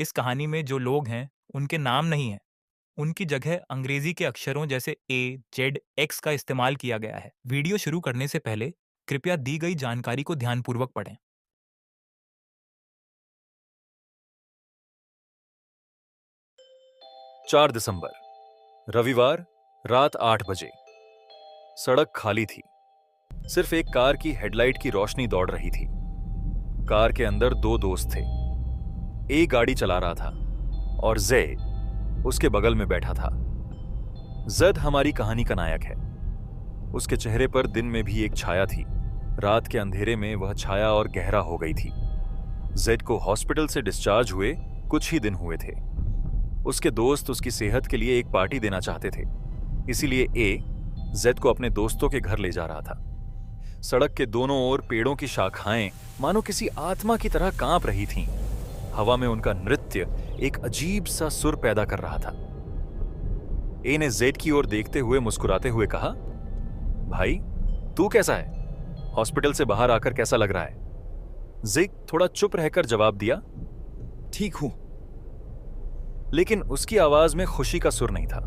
इस कहानी में जो लोग हैं, उनके नाम नहीं हैं। उनकी जगह अंग्रेजी के अक्षरों जैसे ए, जेड, एक्स का इस्तेमाल किया गया है। वीडियो शुरू करने से पहले कृपया दी गई जानकारी को ध्यानपूर्वक पढ़ें। 4 दिसंबर रविवार रात 8 बजे। सड़क खाली थी। सिर्फ एक कार की हेडलाइट की रोशनी दौड़ रही थी। कार के अंदर 2 दोस्त थे। ए गाड़ी चला रहा था और जे उसके बगल में बैठा था। जद हमारी कहानी का नायक है। उसके चेहरे पर दिन में भी एक छाया थी। रात के अंधेरे में वह छाया और गहरा हो गई थी। जेड को हॉस्पिटल से डिस्चार्ज हुए कुछ ही दिन हुए थे। उसके दोस्त उसकी सेहत के लिए एक पार्टी देना चाहते थे, इसीलिए ए जेड को अपने दोस्तों के घर ले जा रहा था। सड़क के दोनों ओर पेड़ों की शाखाएं मानो किसी आत्मा की तरह कांप रही थीं। हवा में उनका नृत्य एक अजीब सा सुर पैदा कर रहा था। ए ने जेड की ओर देखते हुए मुस्कुराते हुए कहा, भाई तू कैसा है? हॉस्पिटल से बाहर आकर कैसा लग रहा है? जेड थोड़ा चुप रहकर जवाब दिया, ठीक हूं। लेकिन उसकी आवाज में खुशी का सुर नहीं था,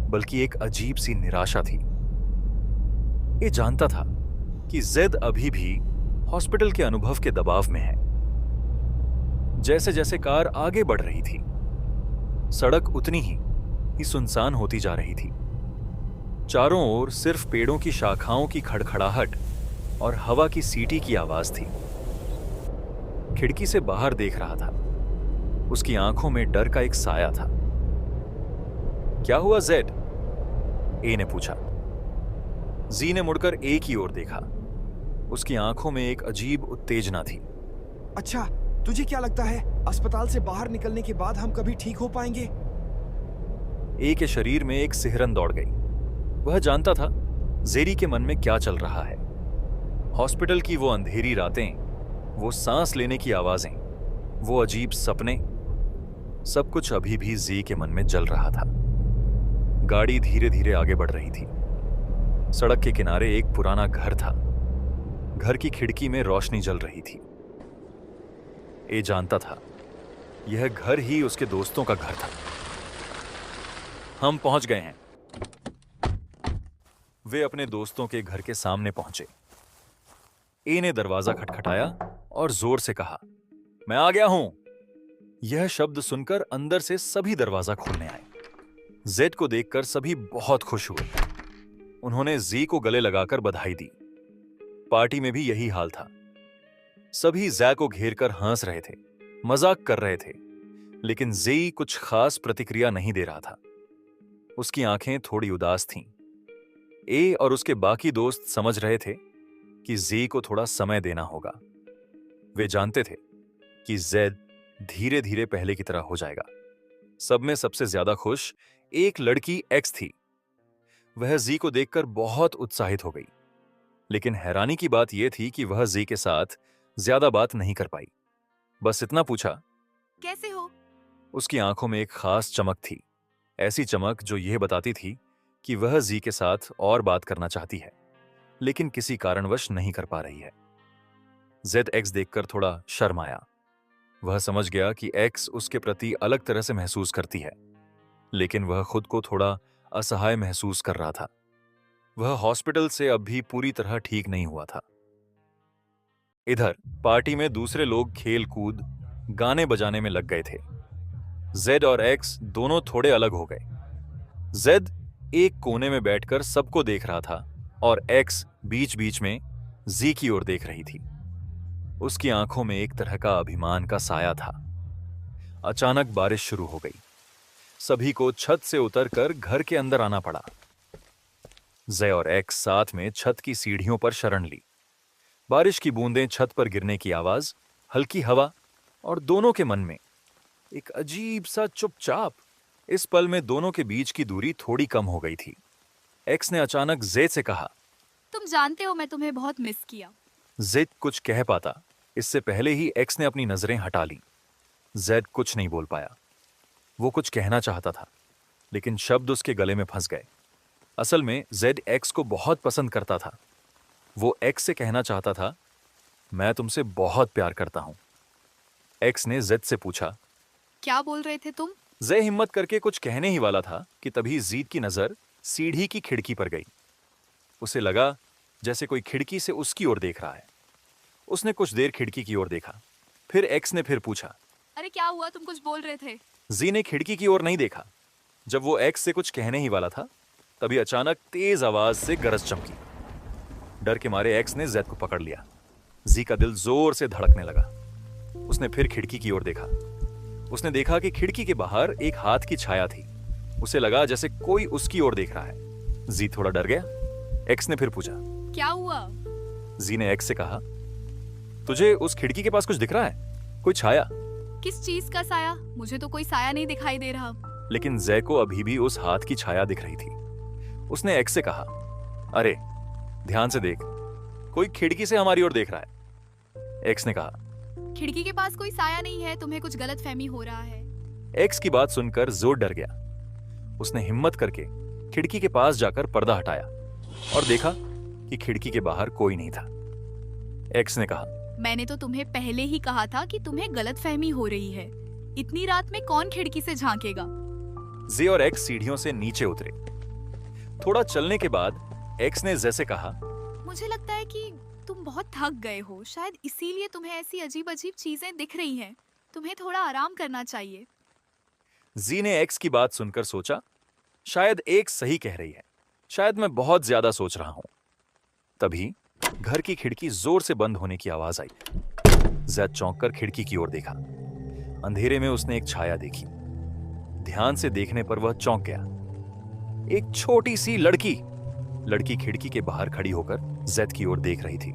बल्कि एक अजीब सी निराशा थी। ये जानता था कि जेड अभी भी हॉस्पिटल के अनुभव के दबाव में है। जैसे जैसे कार आगे बढ़ रही थी, सड़क उतनी ही सुनसान होती जा रही थी। चारों ओर सिर्फ पेड़ों की शाखाओं की खड़खड़ाहट और हवा की सीटी की आवाज थी। खिड़की से बाहर देख रहा था। उसकी आंखों में डर का एक साया था। क्या हुआ जेड? ए ने पूछा। जी ने मुड़कर ए की ओर देखा। उसकी आंखों में एक अजीब उत्तेजना थी। अच्छा, तुझे क्या लगता है अस्पताल से बाहर निकलने के बाद हम कभी ठीक हो पाएंगे? ए के शरीर में एक सिहरन दौड़ गई। वह जानता था जेरी के मन में क्या चल रहा है। हॉस्पिटल की वो अंधेरी रातें, वो सांस लेने की आवाजें, वो अजीब सपने, सब कुछ अभी भी जी के मन में जल रहा था। गाड़ी धीरे धीरे आगे बढ़ रही थी। सड़क के किनारे एक पुराना घर था। घर की खिड़की में रोशनी जल रही थी। ए जानता था यह घर ही उसके दोस्तों का घर था। हम पहुंच गए हैं। वे अपने दोस्तों के घर के सामने पहुंचे। ए ने दरवाजा खटखटाया और जोर से कहा, मैं आ गया हूं। यह शब्द सुनकर अंदर से सभी दरवाजा खोलने आए। जेड को देखकर सभी बहुत खुश हुए। उन्होंने जी को गले लगाकर बधाई दी। पार्टी में भी यही हाल था। सभी जै को घेर कर हंस रहे थे, मजाक कर रहे थे, लेकिन जी कुछ खास प्रतिक्रिया नहीं दे रहा था। उसकी आंखें थोड़ी उदास थीं। ए और उसके बाकी दोस्त समझ रहे थे कि जी को थोड़ा समय देना होगा। वे जानते थे कि जेड धीरे धीरे पहले की तरह हो जाएगा। सब में सबसे ज्यादा खुश एक लड़की एक्स थी। वह जी को देखकर बहुत उत्साहित हो गई, लेकिन हैरानी की बात यह थी कि वह जी के साथ ज्यादा बात नहीं कर पाई। बस इतना पूछा, कैसे हो? उसकी आंखों में एक खास चमक थी, ऐसी चमक जो यह बताती थी कि वह जी के साथ और बात करना चाहती है, लेकिन किसी कारणवश नहीं कर पा रही है। जेड एक्स देखकर थोड़ा शर्म आया। वह समझ गया कि एक्स उसके प्रति अलग तरह से महसूस करती है, लेकिन वह खुद को थोड़ा असहाय महसूस कर रहा था। वह हॉस्पिटल से अब भी पूरी तरह ठीक नहीं हुआ था। इधर पार्टी में दूसरे लोग खेल कूद, गाने बजाने में लग गए थे। जेड और एक्स दोनों थोड़े अलग हो गए। जेड एक कोने में बैठकर सबको देख रहा था और एक्स बीच बीच में जी की ओर देख रही थी। उसकी आंखों में एक तरह का अभिमान का साया था। अचानक बारिश शुरू हो गई। सभी को छत से उतरकर घर के अंदर आना पड़ा। जे और एक्स साथ में छत की सीढ़ियों पर शरण ली। बारिश की बूंदें छत पर गिरने की आवाज, हल्की हवा और दोनों के मन में एक अजीब सा चुपचाप। इस पल में दोनों के बीच की दूरी थोड़ी कम हो गई थी। एक्स ने अचानक जे से कहा, तुम जानते हो मैं तुम्हें बहुत मिस किया। जेड कुछ कह पाता, इससे पहले ही एक्स ने अपनी नजरें हटा ली। जेड कुछ नहीं बोल पाया। वो कुछ कहना चाहता था, लेकिन शब्द उसके गले में फंस गए। असल में जेड एक्स को बहुत पसंद करता था। वो एक्स से कहना चाहता था, मैं तुमसे बहुत प्यार करता हूं। एक्स ने जेड से पूछा, क्या बोल रहे थे तुम? जे हिम्मत करके कुछ कहने ही वाला था कि तभी जीत की नजर सीढ़ी की खिड़की पर गई। उसे लगा जैसे कोई खिड़की से उसकी ओर देख रहा है। उसने कुछ देर खिड़की की ओर देखा। फिर एक्स ने फिर पूछा। अरे क्या हुआ, तुम कुछ बोल रहे थे? जी ने खिड़की की ओर नहीं देखा। जब वो एक्स से कुछ कहने ही वाला था, तभी अचानक तेज आवाज से गरज चमकी। डर के मारे एक्स ने जेड को पकड़ लिया। जी का दिल जोर से धड़कने लगा। उसने फिर खिड़की की ओर देखा। उसने देखा कि खिड़की के बाहर एक हाथ की छाया थी। उसे लगा जैसे कोई उसकी ओर देख रहा है। जी थोड़ा डर गया। एक्स ने फिर पूछा। क्या हुआ? जी ने एक्स से कहा, तुझे उस खिड़की के पास कुछ दिख रहा है? कोई छाया? किस चीज का साया? मुझे तो कोई साया नहीं दिखाई दे रहा। लेकिन जय को अभी भी उस हाथ की छाया दिख रही थी। उसने एक्स से कहा, अरे ध्यान से देख, कोई खिड़की से हमारी ओर देख रहा है। एक्स ने कहा, खिड़की के पास कोई साया नहीं है, तुम्हें कुछ गलतफहमी हो रहा है। एक्स की बात सुनकर जो डर गया। उसने हिम्मत करके खिड़की के पास जाकर पर्दा हटाया और देखा कि खिड़की के बाहर कोई नहीं था। एक्स ने कहा, मैंने तो तुम्हें पहले ही कहा था कि तुम्हें गलतफहमी हो रही है। इतनी रात में कौन खिड़की से झांकेगा? जे और एक्स सीढ़ियों से नीचे उतरे। थोड़ा चलने के बाद एक्स ने जे से कहा, मुझे लगता है कि तुम बहुत थक गए हो, शायद इसीलिए तुम्हें ऐसी अजीब अजीब चीजें दिख रही हैं। तुम्हें थोड़ा आराम करना चाहिए। जी ने एक्स की बात सुनकर सोचा, शायद एक्स सही कह रही है। शायद मैं बहुत ज्यादा सोच रहा हूं। तभी घर की खिड़की जोर से बंद होने की आवाज आई। जैद चौंक कर खिड़की की ओर देखा। अंधेरे में उसने एक छाया देखी। ध्यान से देखने पर वह चौंक गया। एक छोटी सी लड़की खिड़की के बाहर खड़ी होकर जैद की ओर देख रही थी।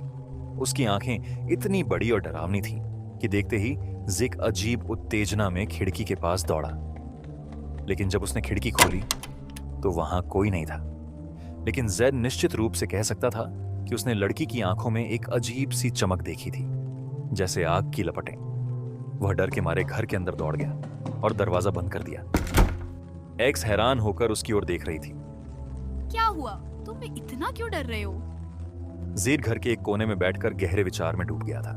उसकी आंखें इतनी बड़ी और डरावनी थीं कि देखते ही जिक अजीब उत्तेजना में खिड़की के पास दौड़ा। लेकिन जब उसने खिड़की खोली तो वहां कोई नहीं था। लेकिन जैद निश्चित रूप से कह सकता था कि उसने लड़की की आंखों में एक अजीब सी चमक देखी थी, जैसे आग की लपटें। वह डर के मारे घर के अंदर दौड़ गया और दरवाजा बंद कर दिया। एक्स हैरान होकर उसकी ओर देख रही थी। क्या हुआ? तुम इतना क्यों डर रहे हो? जीर घर के एक कोने में बैठकर गहरे विचार में डूब गया था।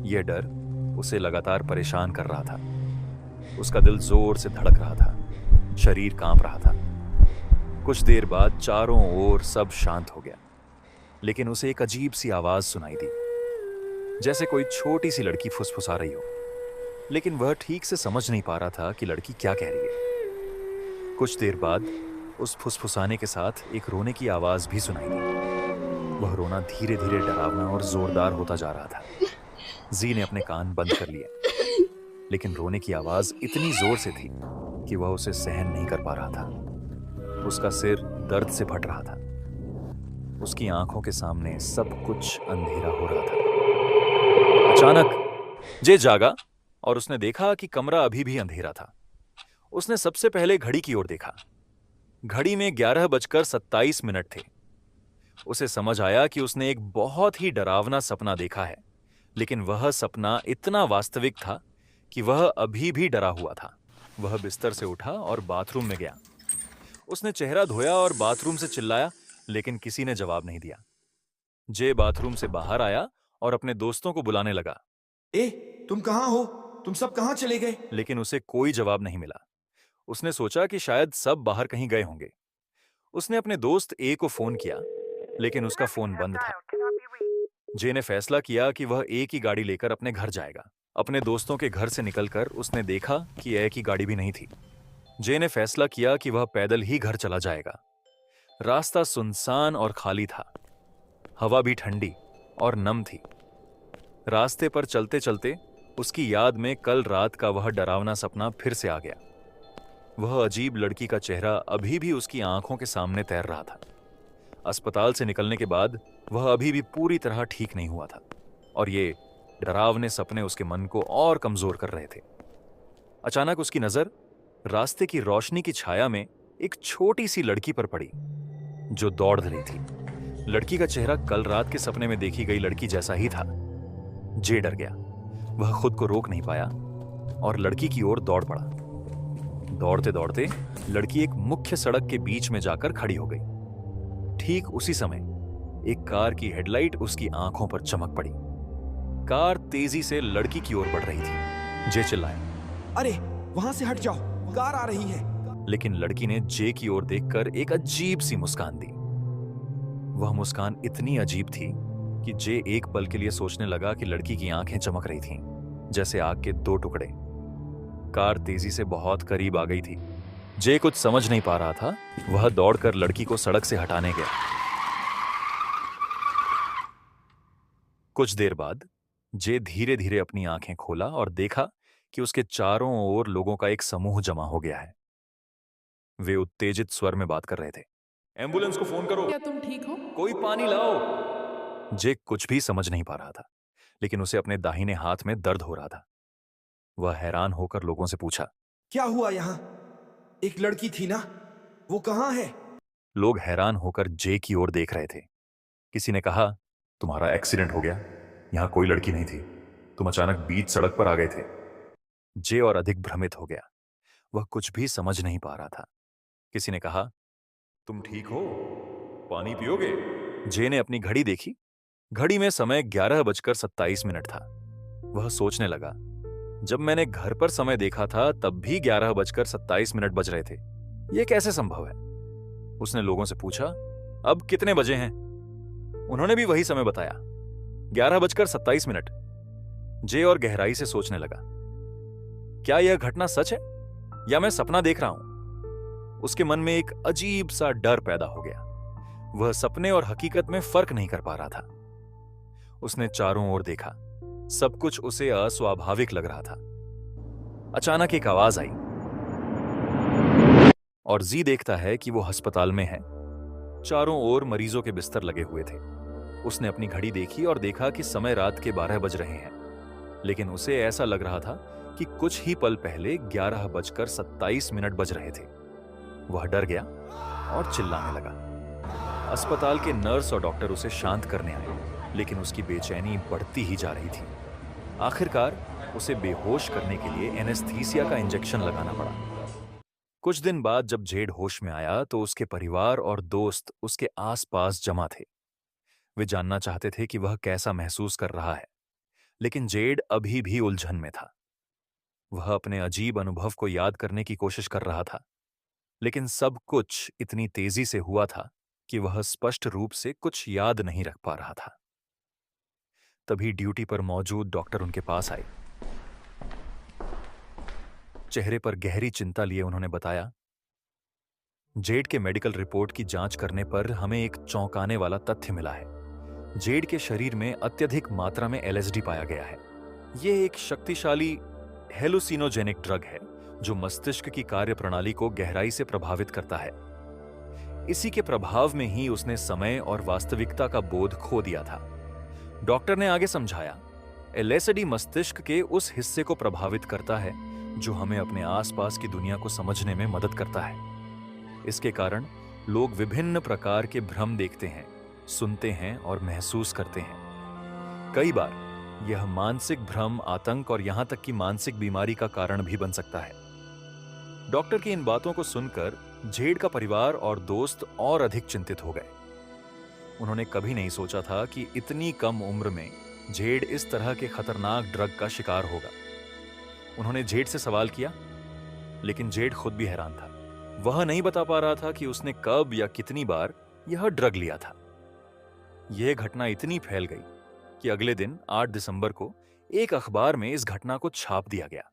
यह डर उसे लगातार परेशान कर रहा था। उसका दिल जोर से धड़क रहा था, शरीर कांप रहा था। कुछ देर बाद चारों ओर सब शांत हो गया, लेकिन उसे एक अजीब सी आवाज सुनाई दी, जैसे कोई छोटी सी लड़की फुसफुसा रही हो। लेकिन वह ठीक से समझ नहीं पा रहा था कि लड़की क्या कह रही है। कुछ देर बाद उस फुसफुसाने के साथ एक रोने की आवाज भी सुनाई दी। वह रोना धीरे धीरे डरावना और जोरदार होता जा रहा था। जी ने अपने कान बंद कर लिए, लेकिन रोने की आवाज इतनी जोर से थी कि वह उसे सहन नहीं कर पा रहा था। उसका सिर दर्द से फट रहा था। उसकी आंखों के सामने सब कुछ अंधेरा हो रहा था। अचानक जे जागा और उसने देखा कि कमरा अभी भी अंधेरा था। उसने सबसे पहले घड़ी की ओर देखा। घड़ी में 11:27 थे। उसे समझ आया कि उसने एक बहुत ही डरावना सपना देखा है, लेकिन वह सपना इतना वास्तविक था कि वह अभी भी डरा हुआ था। वह बिस्तर से उठा और बाथरूम में गया। उसने चेहरा धोया और बाथरूम से चिल्लाया, लेकिन किसी ने जवाब नहीं दिया। जे बाथरूम से बाहर आया और अपने दोस्तों को बुलाने लगा। ए, तुम कहाँ हो? तुम सब कहाँ चले गए? लेकिन उसे कोई जवाब नहीं मिला। उसने सोचा कि शायद सब बाहर कहीं गए होंगे। उसने अपने दोस्त ए को फोन किया, लेकिन उसका फोन बंद था। जे ने फैसला किया कि वह ए की गाड़ी लेकर अपने घर जाएगा। अपने दोस्तों के घर से निकलकर उसने देखा कि ए की गाड़ी भी नहीं थी। जे ने फैसला किया कि वह पैदल ही घर चला जाएगा। रास्ता सुनसान और खाली था। हवा भी ठंडी और नम थी। रास्ते पर चलते चलते उसकी याद में कल रात का वह डरावना सपना फिर से आ गया। वह अजीब लड़की का चेहरा अभी भी उसकी आंखों के सामने तैर रहा था। अस्पताल से निकलने के बाद वह अभी भी पूरी तरह ठीक नहीं हुआ था, और ये डरावने सपने उसके मन को और कमजोर कर रहे थे। अचानक उसकी नजर रास्ते की रोशनी की छाया में एक छोटी सी लड़की पर पड़ी, जो दौड़ रही थी। लड़की का चेहरा कल रात के सपने में देखी गई लड़की जैसा ही था। जे डर गया। वह खुद को रोक नहीं पाया और लड़की की ओर दौड़ पड़ा। दौड़ते दौड़ते लड़की एक मुख्य सड़क के बीच में जाकर खड़ी हो गई। ठीक उसी समय एक कार की हेडलाइट उसकी आंखों पर चमक पड़ी। कार तेजी से लड़की की ओर बढ़ रही थी। जे चिल्लाया, अरे वहां से हट जाओ, कार आ रही है। लेकिन लड़की ने जे की ओर देखकर एक अजीब सी मुस्कान दी। वह मुस्कान इतनी अजीब थी कि जे एक पल के लिए सोचने लगा कि लड़की की आंखें चमक रही थीं, जैसे आग के दो टुकड़े। कार तेजी से बहुत करीब आ गई थी। जे कुछ समझ नहीं पा रहा था। वह दौड़कर लड़की को सड़क से हटाने गया। कुछ देर बाद जे धीरे धीरे अपनी आंखें खोला और देखा कि उसके चारों ओर लोगों का एक समूह जमा हो गया है। वे उत्तेजित स्वर में बात कर रहे थे। एम्बुलेंस को फोन करो, क्या तुम ठीक हो? कोई पानी लाओ। जे कुछ भी समझ नहीं पा रहा था, लेकिन उसे अपने दाहिने हाथ में दर्द हो रहा था। वह हैरान होकर लोगों से पूछा, क्या हुआ यहाँ? एक लड़की थी ना, वो कहाँ है? लोग हैरान होकर जे की ओर देख रहे थे। किसी ने कहा, तुम्हारा एक्सीडेंट हो गया, यहां कोई लड़की नहीं थी, तुम अचानक बीच सड़क पर आ गए थे। जे और अधिक भ्रमित हो गया। वह कुछ भी समझ नहीं पा रहा था। किसी ने कहा, तुम ठीक हो, पानी पियोगे? जे ने अपनी घड़ी देखी। घड़ी में समय 11:27 था। वह सोचने लगा, जब मैंने घर पर समय देखा था तब भी 11:27 बज रहे थे। यह कैसे संभव है? उसने लोगों से पूछा, अब कितने बजे हैं? उन्होंने भी वही समय बताया, 11:27। जे और गहराई से सोचने लगा, क्या यह घटना सच है या मैं सपना देख रहा हूं? उसके मन में एक अजीब सा डर पैदा हो गया। वह सपने और हकीकत में फर्क नहीं कर पा रहा था। उसने चारों ओर देखा। सब कुछ उसे अस्वाभाविक लग रहा था। अचानक एक आवाज आई और जी देखता है कि वो अस्पताल में है। चारों ओर मरीजों के बिस्तर लगे हुए थे। उसने अपनी घड़ी देखी और देखा कि समय रात के 12 बज रहे हैं, लेकिन उसे ऐसा लग रहा था कि कुछ ही पल पहले 11:27 बज रहे थे। वह डर गया और चिल्लाने लगा। अस्पताल के नर्स और डॉक्टर उसे शांत करने आए, लेकिन उसकी बेचैनी बढ़ती ही जा रही थी। आखिरकार उसे बेहोश करने के लिए एनेस्थीसिया का इंजेक्शन लगाना पड़ा। कुछ दिन बाद जब जेड होश में आया तो उसके परिवार और दोस्त उसके आसपास जमा थे। वे जानना चाहते थे कि वह कैसा महसूस कर रहा है, लेकिन जेड अभी भी उलझन में था। वह अपने अजीब अनुभव को याद करने की कोशिश कर रहा था, लेकिन सब कुछ इतनी तेजी से हुआ था कि वह स्पष्ट रूप से कुछ याद नहीं रख पा रहा था। तभी ड्यूटी पर मौजूद डॉक्टर उनके पास आए। चेहरे पर गहरी चिंता लिए उन्होंने बताया, जेड के मेडिकल रिपोर्ट की जांच करने पर हमें एक चौंकाने वाला तथ्य मिला है। जेड के शरीर में अत्यधिक मात्रा में एलएसडी पाया गया है। यह एक शक्तिशाली हेलुसिनोजेनिक ड्रग है जो मस्तिष्क की कार्यप्रणाली को गहराई से प्रभावित करता है। इसी के प्रभाव में ही उसने समय और वास्तविकता का बोध खो दिया था। डॉक्टर ने आगे समझाया, एलएसडी मस्तिष्क के उस हिस्से को प्रभावित करता है जो हमें अपने आसपास की दुनिया को समझने में मदद करता है। इसके कारण लोग विभिन्न प्रकार के भ्रम देखते हैं, सुनते हैं और महसूस करते हैं। कई बार यह मानसिक भ्रम, आतंक और यहां तक कि मानसिक बीमारी का कारण भी बन सकता है। डॉक्टर की इन बातों को सुनकर जेड का परिवार और दोस्त और अधिक चिंतित हो गए। उन्होंने कभी नहीं सोचा था कि इतनी कम उम्र में जेड इस तरह के खतरनाक ड्रग का शिकार होगा। उन्होंने जेड से सवाल किया, लेकिन जेड खुद भी हैरान था। वह नहीं बता पा रहा था कि उसने कब या कितनी बार यह ड्रग लिया था। यह घटना इतनी फैल गई कि अगले दिन 8 दिसंबर को एक अखबार में इस घटना को छाप दिया गया।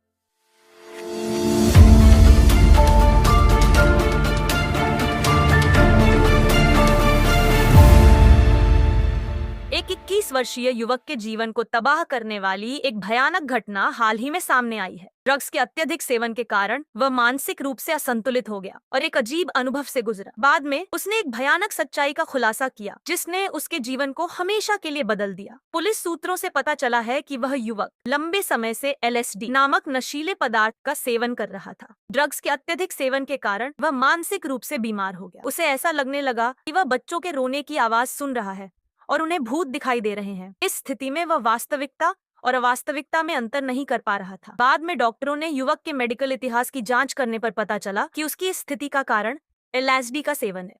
एक 21 वर्षीय युवक के जीवन को तबाह करने वाली एक भयानक घटना हाल ही में सामने आई है। ड्रग्स के अत्यधिक सेवन के कारण वह मानसिक रूप से असंतुलित हो गया और एक अजीब अनुभव से गुजरा। बाद में उसने एक भयानक सच्चाई का खुलासा किया जिसने उसके जीवन को हमेशा के लिए बदल दिया। पुलिस सूत्रों से पता चला है कि वह युवक लंबे समय से एलएसडी नामक नशीले पदार्थ का सेवन कर रहा था। ड्रग्स के अत्यधिक सेवन के कारण वह मानसिक रूप से बीमार हो गया। उसे ऐसा लगने लगा कि वह बच्चों के रोने की आवाज सुन रहा है और उन्हें भूत दिखाई दे रहे हैं। इस स्थिति में वह वास्तविकता और अवास्तविकता में अंतर नहीं कर पा रहा था। बाद में डॉक्टरों ने युवक के मेडिकल इतिहास की जांच करने पर पता चला कि उसकी इस स्थिति का कारण एलएसडी का सेवन है।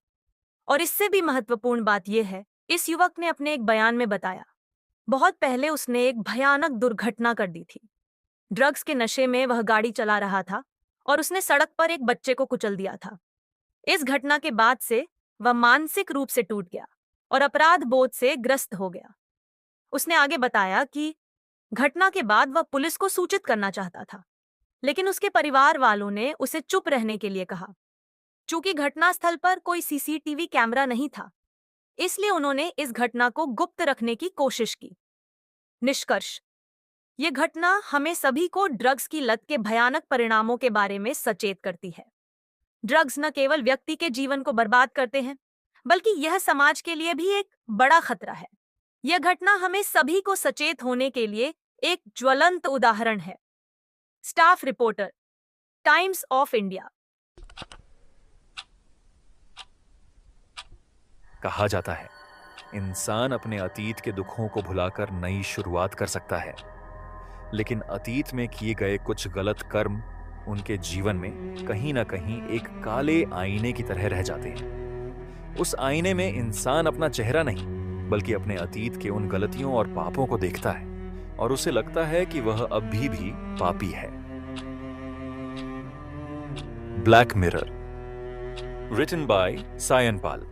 और इससे भी महत्वपूर्ण बात यह है, इस युवक ने अपने एक बयान में बताया, बहुत पहले उसने एक भयानक दुर्घटना कर दी थी। ड्रग्स के नशे में वह गाड़ी चला रहा था और उसने सड़क पर एक बच्चे को कुचल दिया था। इस घटना के बाद से वह मानसिक रूप से टूट गया और अपराध बोध से ग्रस्त हो गया। उसने आगे बताया कि घटना के बाद वह पुलिस को सूचित करना चाहता था, लेकिन उसके परिवार वालों ने उसे चुप रहने के लिए कहा। चूंकि घटनास्थल पर कोई सीसीटीवी कैमरा नहीं था, इसलिए उन्होंने इस घटना को गुप्त रखने की कोशिश की। निष्कर्ष, ये घटना हमें सभी को ड्रग्स की लत के भयानक परिणामों के बारे में सचेत करती है। ड्रग्स न केवल व्यक्ति के जीवन को बर्बाद करते हैं, बल्कि यह समाज के लिए भी एक बड़ा खतरा है। यह घटना हमें सभी को सचेत होने के लिए एक ज्वलंत उदाहरण है। Staff reporter, times of India. कहा जाता है, इंसान अपने अतीत के दुखों को भुलाकर नई शुरुआत कर सकता है, लेकिन अतीत में किए गए कुछ गलत कर्म उनके जीवन में कहीं ना कहीं एक काले आईने की तरह रह जाते हैं। उस आईने में इंसान अपना चेहरा नहीं, बल्कि अपने अतीत के उन गलतियों और पापों को देखता है और उसे लगता है कि वह अभी भी पापी है। Black mirror, written by Sayan Pal.